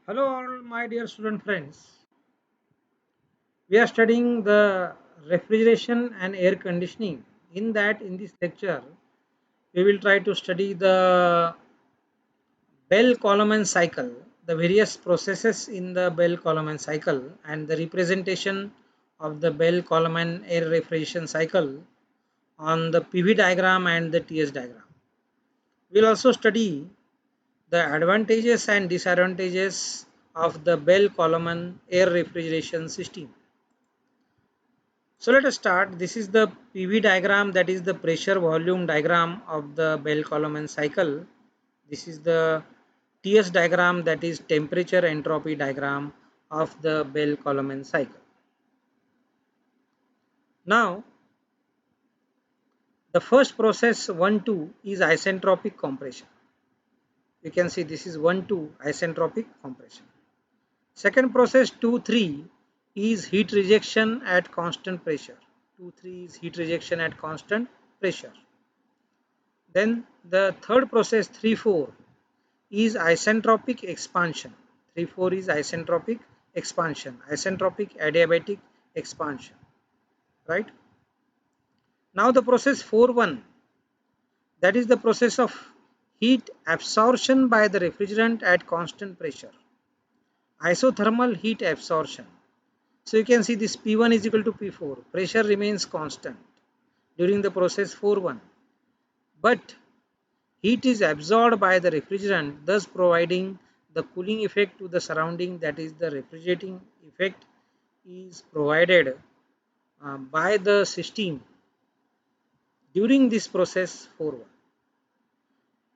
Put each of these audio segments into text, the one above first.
Hello all my dear student friends. We are studying the refrigeration and air conditioning. In this lecture, we will try to study the Bell-Coleman cycle, the various processes in the Bell-Coleman cycle and the representation of the Bell-Coleman air refrigeration cycle on the PV diagram and the TS diagram. We will also study the advantages and disadvantages of the Bell-Coleman air refrigeration system. So let us start. This is the PV diagram, that is the pressure volume diagram of the Bell-Coleman cycle. This is the TS diagram, that is temperature entropy diagram of the Bell-Coleman cycle. Now the first process 1-2 is isentropic compression. You can see this is 1-2 isentropic compression. Second process 2-3 is heat rejection at constant pressure. 2-3 is heat rejection at constant pressure. Then the third process 3-4 is isentropic expansion. 3-4 is isentropic expansion, isentropic adiabatic expansion, right? Now the process 4-1, that is the process of heat absorption by the refrigerant at constant pressure, isothermal heat absorption. So you can see this P1 is equal to P4, pressure remains constant during the process 4-1, but heat is absorbed by the refrigerant, thus providing the cooling effect to the surrounding, that is the refrigerating effect is provided by the system during this process 4-1.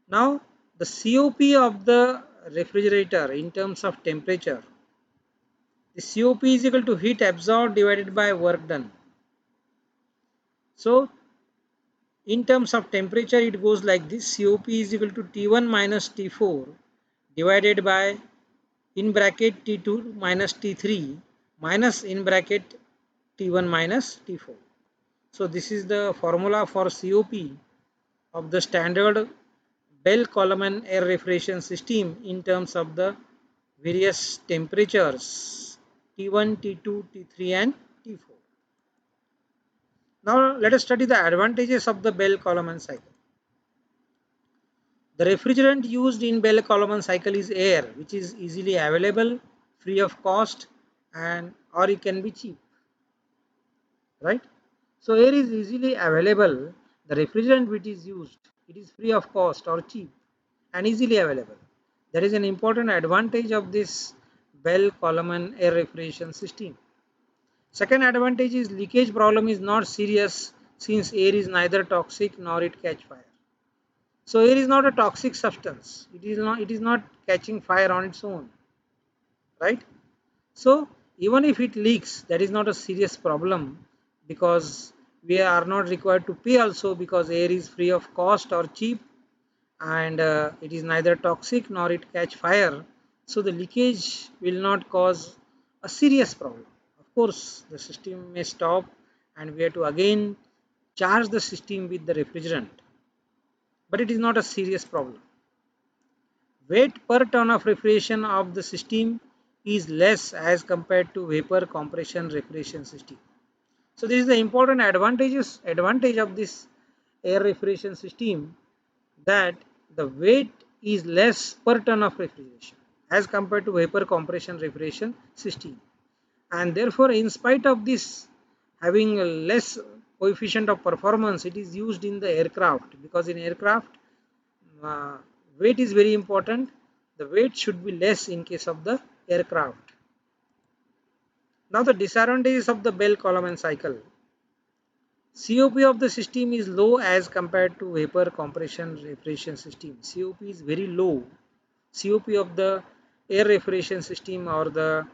Now the COP of the refrigerator in terms of temperature, the COP is equal to heat absorbed divided by work done. So in terms of temperature it goes like this: COP is equal to T1 minus T4 divided by in bracket T2 minus T3 minus in bracket T1 minus T4. So this is the formula for COP of the standard Bell-Coleman air refrigeration system in terms of the various temperatures T1, T2, T3 and T4. Now let us study the advantages of the Bell-Coleman cycle. The refrigerant used in Bell-Coleman cycle is air, which is easily available, free of cost, and or it can be cheap, right? So air is easily available. The refrigerant which is used, it is free of cost or cheap and easily available. That is an important advantage of this Bell-Coleman air refrigeration system. Second advantage is leakage problem is not serious since air is neither toxic nor it catch fire. So air is not a toxic substance. It is not catching fire on its own, right? So even if it leaks, that is not a serious problem because we are not required to pay also, because air is free of cost or cheap, and it is neither toxic nor it catch fire. So the leakage will not cause a serious problem. Of course, the system may stop and we have to again charge the system with the refrigerant, but it is not a serious problem. Weight per ton of refrigeration of the system is less as compared to vapor compression refrigeration system. So this is the important advantage of this air refrigeration system, that the weight is less per ton of refrigeration as compared to vapor compression refrigeration system, and therefore in spite of this having a less coefficient of performance, it is used in the aircraft, because in aircraft uh, weight is very important. The weight should be less in case of the aircraft. Now the disadvantages of the Bell-Coleman cycle. COP of the system is low as compared to vapor compression refrigeration system. COP is very low. COP of the air refrigeration system or the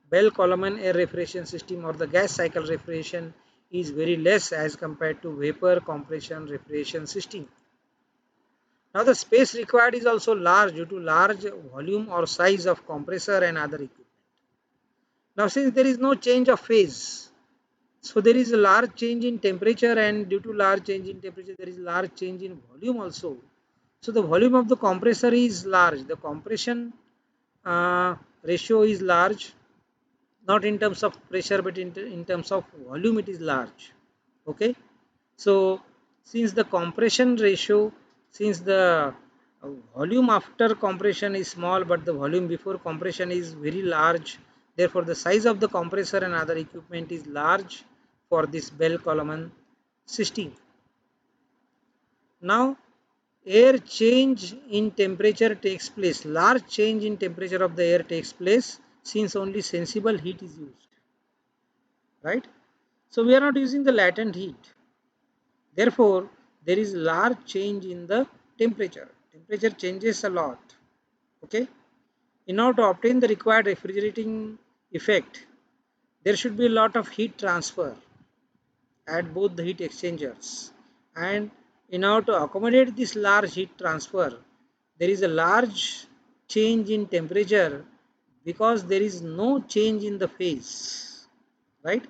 Bell-Coleman air refrigeration system or the gas cycle refrigeration is very less as compared to vapor compression refrigeration system. Now the space required is also large due to large volume or size of compressor and other equipment. Now since there is no change of phase, so there is a large change in temperature, and due to large change in temperature there is large change in volume also. So the volume of the compressor is large. The compression uh, ratio is large, not in terms of pressure but in terms of volume it is large. Okay, so since the compression ratio, since the volume after compression is small but the volume before compression is very large, therefore the size of the compressor and other equipment is large for this Bell-Coleman system. Now air change in temperature takes place, large change in temperature of the air takes place since only sensible heat is used, right? So we are not using the latent heat. Therefore, there is large change in the temperature. Temperature changes a lot. Okay. In order to obtain the required refrigerating effect, there should be a lot of heat transfer at both the heat exchangers. And in order to accommodate this large heat transfer, there is a large change in temperature because there is no change in the phase, right?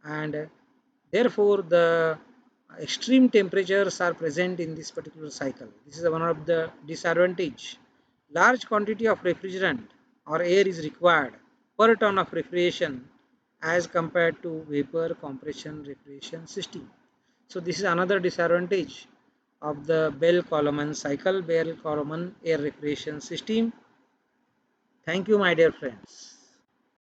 And therefore the extreme temperatures are present in this particular cycle. This is one of the disadvantage. Large quantity of refrigerant or air is required per ton of refrigeration as compared to vapor compression refrigeration system. So this is another disadvantage of the Bell-Coleman cycle, Bell-Coleman air refrigeration system. Thank you, my dear friends.